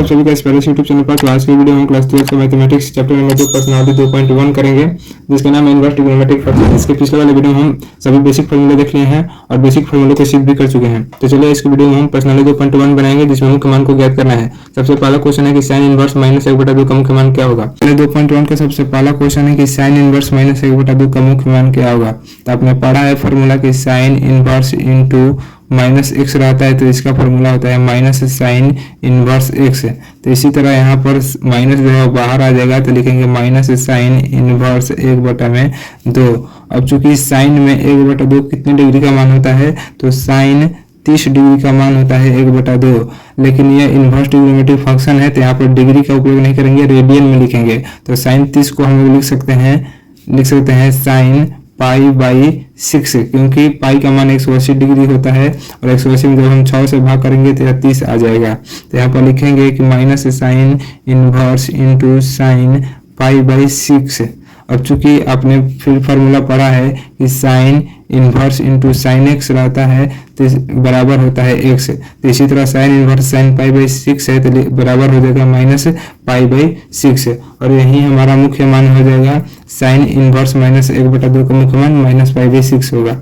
आप सभी का इस पैरेस यूट्यूब चैनल पर। तो आज की वीडियो हम क्लास 12 का मैथमेटिक्स चैप्टर नंबर 2 पर्सनालिटी 2.1 करेंगे, जिसका नाम है इनवर्स ट्रिग्नोमेट्रिक फंक्शन। इसके पिछले वाले वीडियो में हम सभी बेसिक फॉर्मूले देख लिए हैं और बेसिक फॉर्मूले को सिद्ध भी कर चुके हैं। तो चलिए इसकी वीडियो में हम पर्सनालिटी 2.1 बनाएंगे, जिसमें मुख्य मान को ज्ञात करना है। सबसे पहला क्वेश्चन है कि साइन इनवर्स माइनस 1/2 का मुख्य मान क्या होगा। 2.1 का सबसे पहला क्वेश्चन है कि साइन इनवर्स माइनस 1/2 का मुख्य मान क्या होगा। तो आपने पढ़ा है फॉर्मूला कि sine inverse into minus x रहता है, तो इसका फॉर्मूला होता है माइनस साइन इनवर्स एक्स। तो इसी तरह यहाँ पर माइनस जो है बाहर आ जाएगा, तो लिखेंगे माइनस साइन इनवर्स 1/2। अब चूंकि साइन में 1/2 कितने डिग्री का मान होता है, तो साइन 30 डिग्री का मान होता है 1/2। लेकिन यह इनवर्स ट्रिग्नोमेट्रिक फंक्शन है, तो यहाँ पर डिग्री का उपयोग नहीं करेंगे, रेडियन में लिखेंगे। तो साइन 30 को हम लोग लिख सकते हैं साइन π/6, क्योंकि पाई का मान 180 डिग्री होता है और 180 में जब हम 6 से भाग करेंगे तो 30 आ जाएगा। तो यहाँ पर लिखेंगे कि minus sine inverse into sine π/6। अब चूंकि आपने फिर फार्मूला पढ़ा है कि sine inverse into sine x रहता है, तो बराबर होता है एक्स। तो इसी तरह साइन इनवर्स साइन π/6 है, तो बराबर हो जाएगा माइनस π/6। और यही हमारा मुख्य मान हो जाएगा साइन इनवर्स माइनस 1/2 का मुख्य मान माइनस π/6 होगा।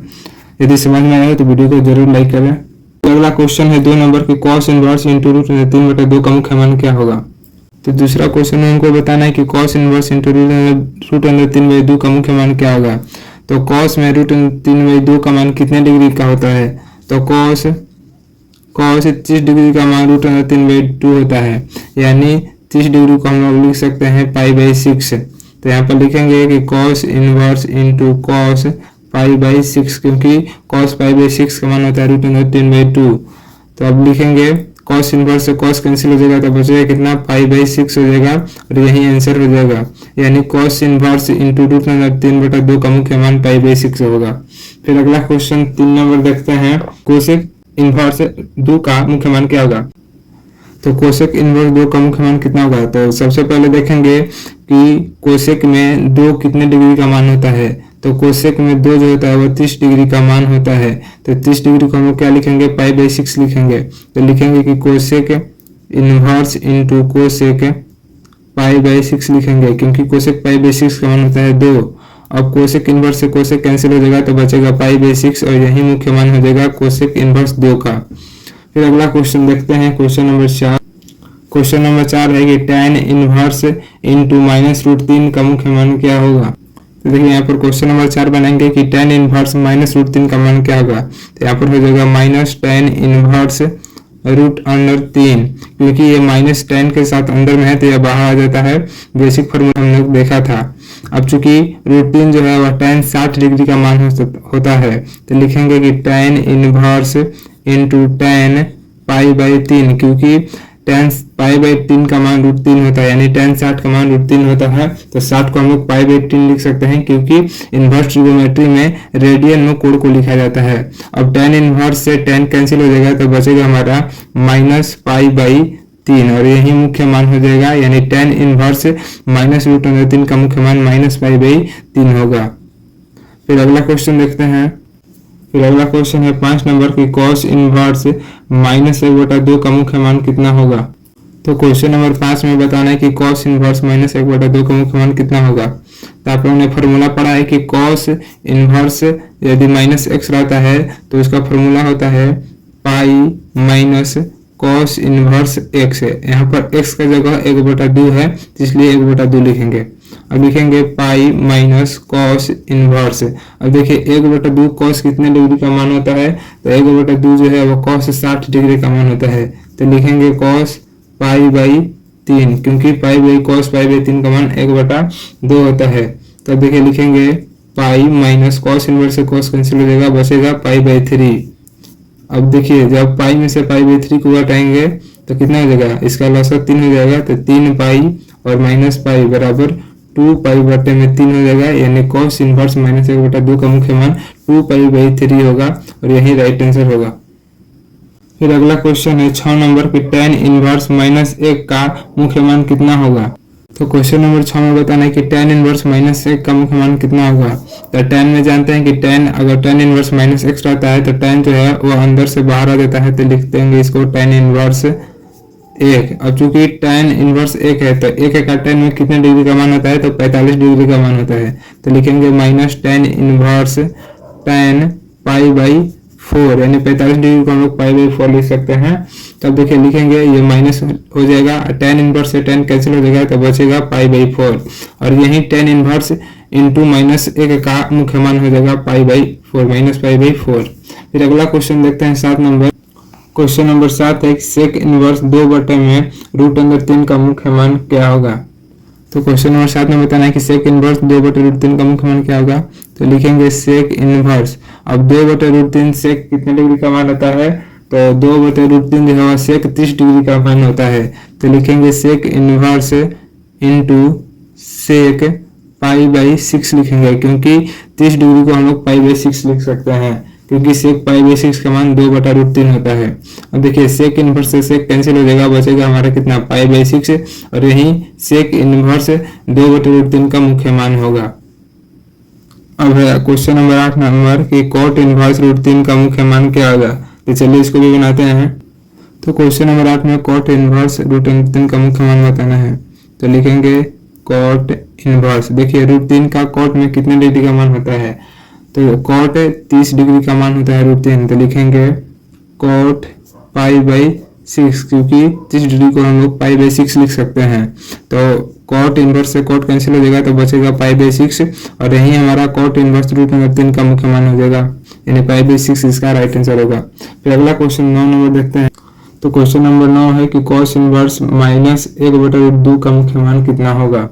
यदि समझ में आएगा तो वीडियो को जरूर लाइक करें। अगला क्वेश्चन है 2 नंबर के कॉस इनवर्स इंटू रूट 3/2 का मुख्य मान क्या होगा। तो दूसरा क्वेश्चन में हमको बताना है कि कॉस इनवर्स इंटू रूट 3/2 का मुख्य मान क्या होगा। तो कॉस में रूट 3/2 का मान कितने डिग्री का होता है। तो कॉस 30 डिग्री का मान रूट 3/2 होता है, यानी 30 डिग्री को हम लोग लिख सकते हैं π/6। तो यहाँ पर लिखेंगे कि कॉस इनवर्स इंटू कॉस π/6, क्योंकि कॉस π/6 का मान होता है रूट 3/2। तो अब लिखेंगे कॉस इनवर्स से कॉस कैंसिल हो जाएगा, तो बचेगा कितना π/6 हो जाएगा, और यही आंसर हो जाएगा। यानी कॉस इनवर्स इंटू रूट 3/2 का मुख्य मान π/6 होगा। फिर अगला क्वेश्चन 3 नंबर देखते हैं, कोसेक इनवर्स 2 का मुख्य मान क्या होगा। तो कोसेक इनवर्स 2 का मुख्य मान कितना होगा। तो सबसे पहले देखेंगे कि कोसेक में 2 कितने डिग्री का मान होता है। तो कोसेक में 2 जो होता है वो 30 डिग्री का मान होता है। तो 30 डिग्री को हम लोग क्या लिखेंगे, π/6 लिखेंगे। तो लिखेंगे कि कोसेक इनवर्स इंटू कोसेक π/6 लिखेंगे, क्योंकि कोसेक π/6 का मान होता है 2। अब कोसेक इनवर्स से कोसेक कैंसिल हो जाएगा, तो बचेगा π/6, और यही मुख्य मान हो जाएगा कोसेक इनवर्स 2 का। फिर अगला क्वेश्चन देखते हैं, क्वेश्चन नंबर 4। क्वेश्चन नंबर 4 है कि tan inverse into minus root 3 का मुख्य मान क्या होगा। तो देखिए यहाँ पर क्वेश्चन नंबर 4 बनाएंगे कि tan इनवर्स माइनस रूट 3 का मान क्या होगा। तो यहाँ पर हो जाएगा minus tan inverse root under 3, क्योंकि ये माइनस tan के साथ अंदर में है, तो यह बाहर आ जाता है। बेसिक फॉर्मूला हमने देखा था। अब चूंकि रूट 3 जो है वह tan 60 डिग्री का मान होता है, तो लिखेंगे कि tan इनवर्स इंटू tan π/3, क्योंकि tan π/3 का मान रूट 3 होता है, यानी tan 60 का मान रूट 3 होता है। तो 60 को हम लोग π/3 लिख सकते हैं, क्योंकि इनवर्स ट्रिग्नोमेट्री में रेडियन में कोण को लिखा जाता है। अब tan इनवर्स से tan कैंसिल हो जाएगा, तो बचेगा हमारा माइनस π/3, और यही मुख्य मान हो जाएगा। यानी tan इनवर्स माइनस रूट 3 का मुख्य मान माइनस π/3 होगा। फिर अगला क्वेश्चन देखते हैं। फिर अगला क्वेश्चन है 5 नंबर की कॉस इनवर्स माइनस 1/2 का मुख्य मान कितना होगा। तो क्वेश्चन नंबर 5 में बताना है कि कॉस इनवर्स माइनस 1/2 का मुख्य मान कितना होगा। तो आप लोगों ने फॉर्मूला पढ़ा है कि कॉस इनवर्स यदि माइनस एक्स रहता है, तो उसका फॉर्मूला होता है पाई माइनस कॉस इनवर्स एक्स है। यहाँ पर एक्स का जगह 1/2 है, इसलिए 1/2 लिखेंगे। अब लिखेंगे पाई माइनस कॉस इनवर्स। अब देखिए 1/2 कॉस कितने डिग्री का मान होता है। तो 1/2 जो है वो कॉस 60 डिग्री का मान होता है। तो लिखेंगे कॉस π/3, क्योंकि कॉस π/3 का मान 1/2 होता है। तो देखिए लिखेंगे पाई माइनस कॉस इनवर्स से कॉस कैंसिल हो जाएगा, बचेगा π/3। अब देखिए जब पाई में से π/3 को घटाएंगे तो कितना हो जाएगा, इसका लसागु 3 हो जाएगा। तो 3 पाई और माइनस पाई बराबर 2 π/3 हो जाएगा, यानी कॉस इनवर्स माइनस 1/2 का मुख्य मान 2 π/3 होगा, और यही राइट आंसर होगा। फिर अगला क्वेश्चन है 6 नंबर की tan इनवर्स माइनस 1 का मुख्य मान कितना होगा। तो क्वेश्चन नंबर 6 में बताना है कि tan इनवर्स माइनस 1 का मुख्य मान कितना होगा। तो tan में जानते हैं कि tan अगर tan इनवर्स माइनस x रहता है तो tan जो है वो अंदर से बाहर आ जाता है, तो लिख देंगे इसको tan इनवर्स 1। अब चूंकि tan इनवर्स 1 है तो 1 का tan में कितने डिग्री का मान होता है, तो 45 डिग्री का मान होता है। तो लिखेंगे माइनस tan इनवर्स tan π/4, यानी 45 डिग्री को हम लोग π/4 लिख सकते हैं। तब देखिए लिखेंगे ये माइनस हो जाएगा, tan इनवर्स से tan कैंसिल हो जाएगा तो बचेगा π/4, और यही tan इनवर्स इंटू -1 का मुख्य मान हो जाएगा π/4 -π/4। फिर अगला क्वेश्चन देखते हैं 7 नंबर। क्वेश्चन नंबर 7 है सेक इनवर्स 2/3 में √3 का मुख्य मान क्या होगा। तो क्वेश्चन नंबर 7 में बताना है कि सेक इनवर्स 2/√3 का मुख्य मान क्या होगा। तो लिखेंगे सेक इनवर्स, अब 2/√3 सेक कितने डिग्री का मान होता है, तो 2/√3 जो है सेक 30 डिग्री का मान होता है। तो लिखेंगे सेक इनवर्स इंटू सेक π/6 लिखेंगे, क्योंकि 30 डिग्री को हम लोग π/6 लिख सकते हैं, क्योंकि सेक π/6 का मान 2/√3 होता है। अब देखिए सेक इनवर्स से सेक कैंसिल हो जाएगा, बचेगा हमारा कितना π/6, और यही सेक इनवर्स 2/√3 का मुख्य मान होगा। अब है क्वेश्चन नंबर 8 नंबर कि कॉट इनवर्स √3 का मुख्य मान क्या होगा। तो चलिए इसको भी बनाते हैं। तो क्वेश्चन नंबर 8 में कॉट इनवर्स √3 का मुख्य मान बताना है। तो लिखेंगे कॉट इनवर्स, देखिए √3 का कॉट में कितने डिग्री का मान होता है, तो कॉट 30 डिग्री का मान होता है √3। तो लिखेंगे कॉट π/6, क्योंकि 30 डिग्री को हम लोग π/6 लिख सकते हैं। तो कॉट इनवर्स से कॉट कैंसिल हो जाएगा तो बचेगा π/6, और यही हमारा कॉट इनवर्स √3 का मुख्य मान हो जाएगा, यानी π/6 इसका राइट आंसर होगा। फिर अगला क्वेश्चन 9 नंबर देखते हैं। तो क्वेश्चन नंबर 9 है कि कॉस इनवर्स -1/√2 का मुख्य मान कितना होगा।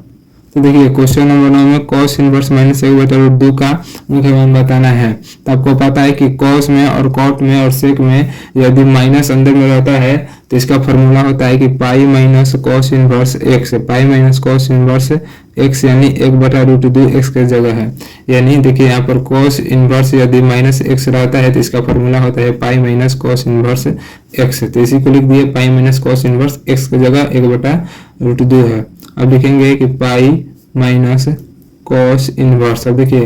तो देखिए क्वेश्चन नंबर 9 में कॉस इनवर्स -1/√2 का मुख्य मान बताना है। तो आपको पता है कि कॉस में और कॉट में और सेक में यदि माइनस अंदर में रहता है तो इसका फॉर्मूला होता है कि पाई माइनस कॉस इनवर्स एक्स, पाई माइनस कॉस इनवर्स एक्स यानी 1/√2 एक्स की जगह है। यानी देखिए यहाँ पर कॉस इनवर्स यदि -x रहता है तो इसका फॉर्मूला होता है पाई माइनस कॉस इनवर्स एक्स। तो इसी को लिख दिए पाई माइनस कॉस इनवर्स एक्स की जगह 1/√2 है। अब लिखेंगे कि पाई माइनस कॉस इनवर्स, अब देखिए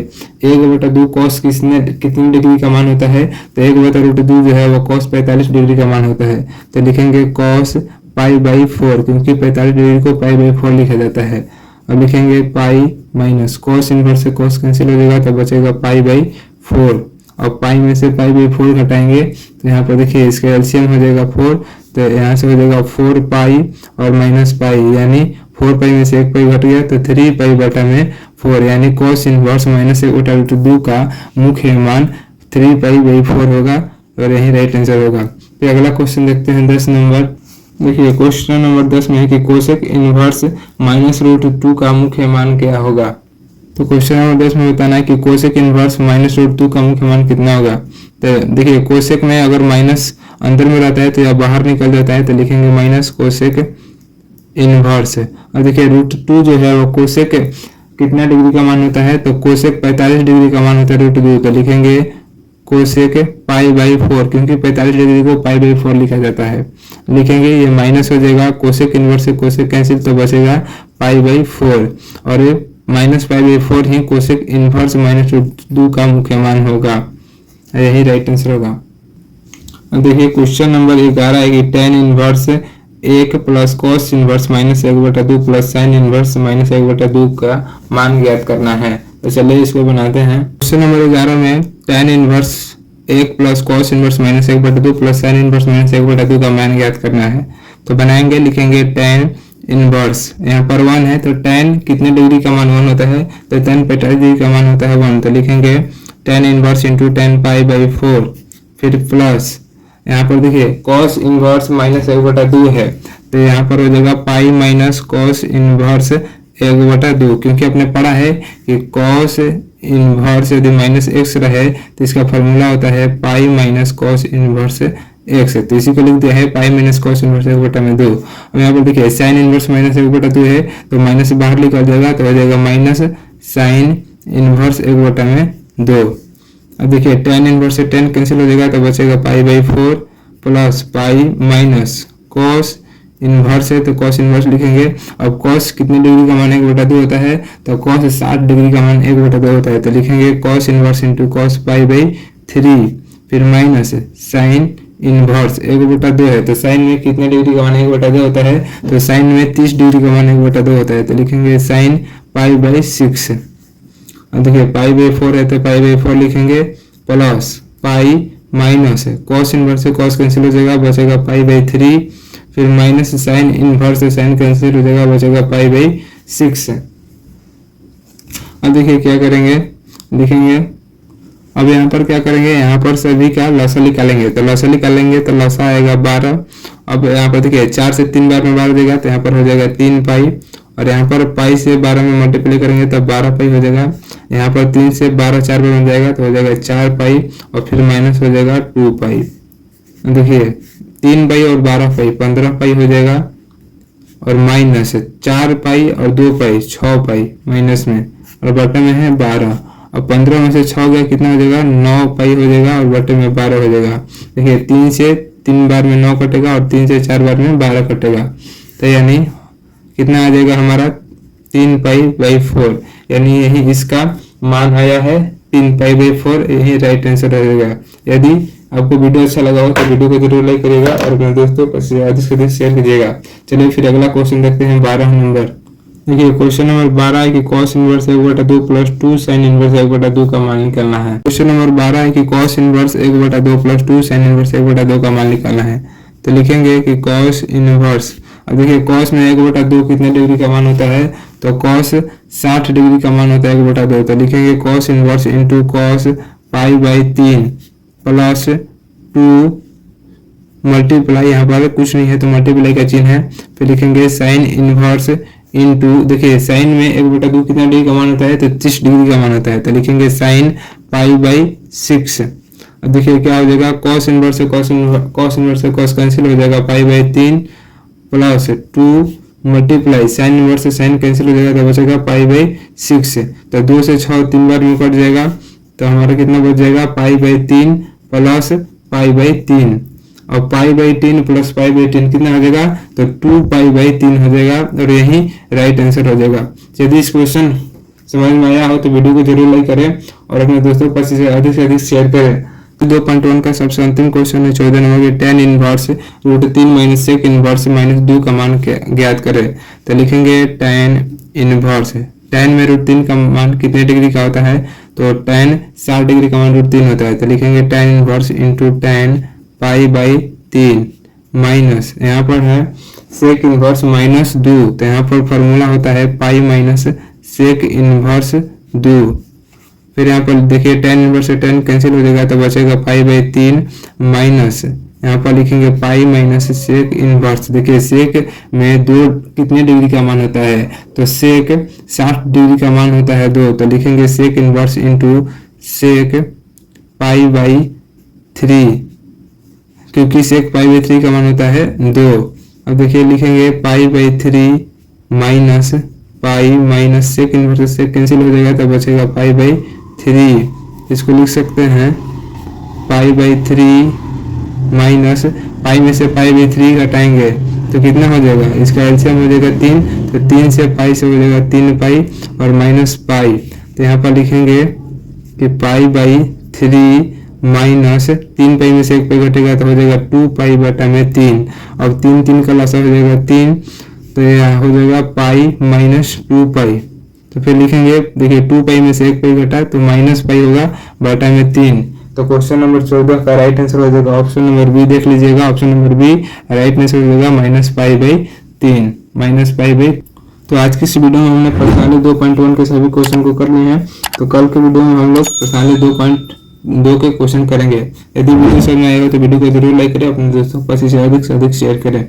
1/2 कॉस कितनी डिग्री का मान होता है, तो 1/√2 जो है वो कॉस 45 डिग्री का मान होता है। तो लिखेंगे कॉस π/4, क्योंकि 45 डिग्री को π/4 लिखा जाता है। अब लिखेंगे पाई माइनस कॉस इनवर्स से कॉस कैंसिल हो जाएगा तो बचेगा π/4, और पाई में से π/4 घटाएंगे तो यहाँ पर देखिए इसका एलसीएम हो जाएगा 4, तो यहाँ से हो जाएगा 4 पाई और माइनस पाई, यानी 4 पाई में से 1 पाई घट गया तो 3 पाई बटा में 4, यानी कॉस इनवर्स -1/2 का मुख्य मान 3 π/4 होगा, और यही राइट आंसर होगा। फिर अगला क्वेश्चन देखते हैं 10 नंबर। देखिए क्वेश्चन नंबर 10 में है कि कोसेक इनवर्स -√2 का मुख्य मान क्या होगा। तो क्वेश्चन नंबर 10 में बताना है कि कोसेक इनवर्स -√2 का मुख्य मान कितना होगा। तो देखिए कोसेक में अगर माइनस अंदर में रहता है तो या बाहर निकल जाता है, तो लिखेंगे माइनस कोसेक इनवर्स। और देखिए √2 जो है वो कोसेक कितना डिग्री का मान होता है, तो कोसेक 45 डिग्री का मान होता है √2, तो लिखेंगे कोसेक π/4, क्योंकि 45 डिग्री को π/4 लिखा जाता है। लिखेंगे ये माइनस हो जाएगा, कोसेक इनवर्स से कोसेक कैंसिल तो बचेगा π/4, और माइनस π/4 ही कोसेक इनवर्स -√2 का मुख्य मान होगा, यही राइट आंसर होगा। देखिए क्वेश्चन नंबर 11 है कि tan inverse 1 plus cos inverse -1/2 plus sine inverse -1/2 का मान ज्ञात करना है। तो चलिए इसको बनाते हैं। क्वेश्चन नंबर 11 में tan inverse 1 plus cos inverse -1/2 plus sine inverse -1/2 का मान ज्ञात करना है। तो बनाएंगे, लिखेंगे tan इनवर्स, यहाँ पर 1 है तो tan कितने डिग्री का मान 1 होता है, तो tan 45 डिग्री का मान होता है 1, तो लिखेंगे tan इनवर्स इंटू tan π/4, फिर प्लस यहाँ पर देखिए cos इनवर्स -1/2 है, तो यहाँ पर हो जाएगा पाई माइनस कॉस इनवर्स 1/2, क्योंकि आपने पढ़ा है कि cos इनवर्स यदि -x रहे तो इसका फॉर्मूला होता है पाई माइनस कॉस इनवर्स x, तो इसी को लिख दिया है पाई माइनस कॉस इनवर्स 1/2। अब यहाँ पर देखिए साइन इनवर्स -1/2 है तो माइनस बाहर निकल जाएगा तो हो जाएगा माइनस साइन इनवर्स 1/2। अब देखिए tan इनवर्स से tan कैंसिल हो जाएगा तो बचेगा π/4 plus pi minus cos inverse है तो कॉस इनवर्स लिखेंगे। अब कॉस कितने डिग्री का मान 1/2 होता है, तो कॉस 60 डिग्री का मान 1/2 होता है, तो लिखेंगे कॉस इनवर्स इंटू कॉस π/3, फिर माइनस साइन इनवर्स 1/2 है, तो साइन में कितने डिग्री का मान 1/2 होता है, तो साइन में 30 डिग्री का मान 1/2 होता है, तो लिखेंगे साइन π/6। अब देखिए π/4 है तो π/4 लिखेंगे, plus pi minus cos inverse से कॉस कैंसिल हो जाएगा, बचेगा π/3, फिर माइनस साइन इनवर्स से साइन कैंसिल हो जाएगा, बचेगा π/6। अब देखिए क्या करेंगे, लिखेंगे अब यहाँ पर क्या करेंगे, यहाँ पर सभी का लसा निकालेंगे, तो लसा निकालेंगे तो लसा आएगा 12। अब यहाँ पर देखिए 4 से 3 बार में 12 देगा, तो यहाँ पर हो जाएगा 3 पाई, और यहाँ पर पाई से 12 में मल्टीप्लाई करेंगे तब 12 पाई हो जाएगा। यहाँ पर 3 से 12 4 बार बन जाएगा तो हो जाएगा 4 पाई, और फिर माइनस हो जाएगा 2 पाई। देखिए 3 पाई और 12 पाई 15 पाई हो जाएगा, और माइनस 4 पाई और 2 पाई 6 पाई माइनस में, और बटे में है 12। अब 15 में से 6 गया कितना हो जाएगा, 9 पाई हो जाएगा, और बटे में 12 हो जाएगा। देखिए 3 से 3 बार में 9 कटेगा, और 3 से 4 बार में 12 कटेगा, तो यानी कितना आ जाएगा हमारा 3π/4, यानी यही इसका मान आया है 3π/4, यही राइट आंसर रहेगा। यदि आपको वीडियो अच्छा लगा हो तो वीडियो को जरूर लाइक करिएगा और अपने दोस्तों को अधिक से अधिक शेयर कीजिएगा। चलिए फिर अगला क्वेश्चन देखते हैं 12 नंबर। देखिए क्वेश्चन नंबर 12 है कि cos inverse 1/2 plus 2 sin inverse 1/2 का मान निकालना है। क्वेश्चन नंबर 12 है कि cos inverse 1/2 plus 2 sin inverse 1/2 का मान निकालना है। तो लिखेंगे कि cos इनवर्स, अब देखिए cos में 1/2 कितने डिग्री का मान होता है, तो cos 60 डिग्री का मान होता है 1/2, तो लिखेंगे cos inverse into cos π/3 plus 2 multiply, यहाँ पर कुछ नहीं है तो मल्टीप्लाई का चिन्ह है, फिर लिखेंगे साइन इनवर्स इंटू, देखिए साइन में 1/2 कितना डिग्री का मान होता है, तो 30 डिग्री का मान होता है, तो लिखेंगे साइन π/6। अब देखिए क्या हो जाएगा, cos इनवर्स से cos कैंसिल हो जाएगा, π/3 प्लस 2 मल्टीप्लाई साइन इनवर्स से साइन कैंसिल हो जाएगा, तो बचेगा π/6। तो 2 से 6 3 बार में कट जाएगा, तो हमारा कितना बच जाएगा, π/3 प्लस π/3, और π/3 प्लस π/3 कितना हो जाएगा, तो 2π/3 हो जाएगा, और यही राइट आंसर हो जाएगा। यदि इस क्वेश्चन समझ में आया हो तो वीडियो को जरूर लाइक करें और अपने दोस्तों के पास इसे अधिक से अधिक शेयर करें। 2.1 का सबसे अंतिम क्वेश्चन है 14 नंबर के tan इनवर्स √3 - sec इनवर्स -2 का मान ज्ञात करें। तो लिखेंगे tan इनवर्स, tan में √3 का मान कितने डिग्री का होता है, तो tan 60 डिग्री का मान √3 होता है, तो लिखेंगे tan inverse into tan π/3 minus, यहाँ पर है sec इनवर्स -2, तो यहाँ पर फॉर्मूला होता है पाई माइनस sec इनवर्स 2। फिर यहाँ पर देखिए tan इनवर्स से tan कैंसिल हो जाएगा, तो बचेगा π/3 माइनस, यहाँ पर लिखेंगे पाई माइनस sec इनवर्स। देखिए sec में 2 कितने डिग्री का मान होता है, तो sec 60 डिग्री का मान होता है 2, तो लिखेंगे sec इनवर्स इंटू sec π/3, क्योंकि sec π/3 का मान होता है 2। अब देखिए लिखेंगे π/3 minus pi minus sec inverse से कैंसिल हो जाएगा, तो बचेगा π/3। इसको लिख सकते हैं π/3 माइनस पाई में से π/3 घटाएंगे तो कितना हो जाएगा, इसका एलसीएम हो जाएगा 3, तो 3 से पाई से हो जाएगा 3 पाई और माइनस पाई, तो यहाँ पर लिखेंगे कि π/3 माइनस 3 पाई में से 1 पाई घटेगा तो हो जाएगा 2 पाई बटा में 3। अब 3 का लसा हो जाएगा 3, तो यह हो जाएगा पाई माइनस 2 पाई। तो फिर लिखेंगे, देखिए 2 पाई में से 1 पाई घटा तो माइनस पाई होगा बटा में 3। तो क्वेश्चन नंबर 14 का राइट आंसर हो जाएगा ऑप्शन नंबर बी। देख लीजिएगा option number B right answer हो जाएगा -π/3 -π/। तो आज की इस वीडियो में हमने प्रश्नावली 2.1 के सभी क्वेश्चन को कर लिए हैं। तो कल के वीडियो में हम लोग प्रश्नावली 2.2 के क्वेश्चन करेंगे। यदि वीडियो समझ में आएगा तो वीडियो को जरूर लाइक करें, अपने दोस्तों के पास इसे अधिक से अधिक शेयर करें।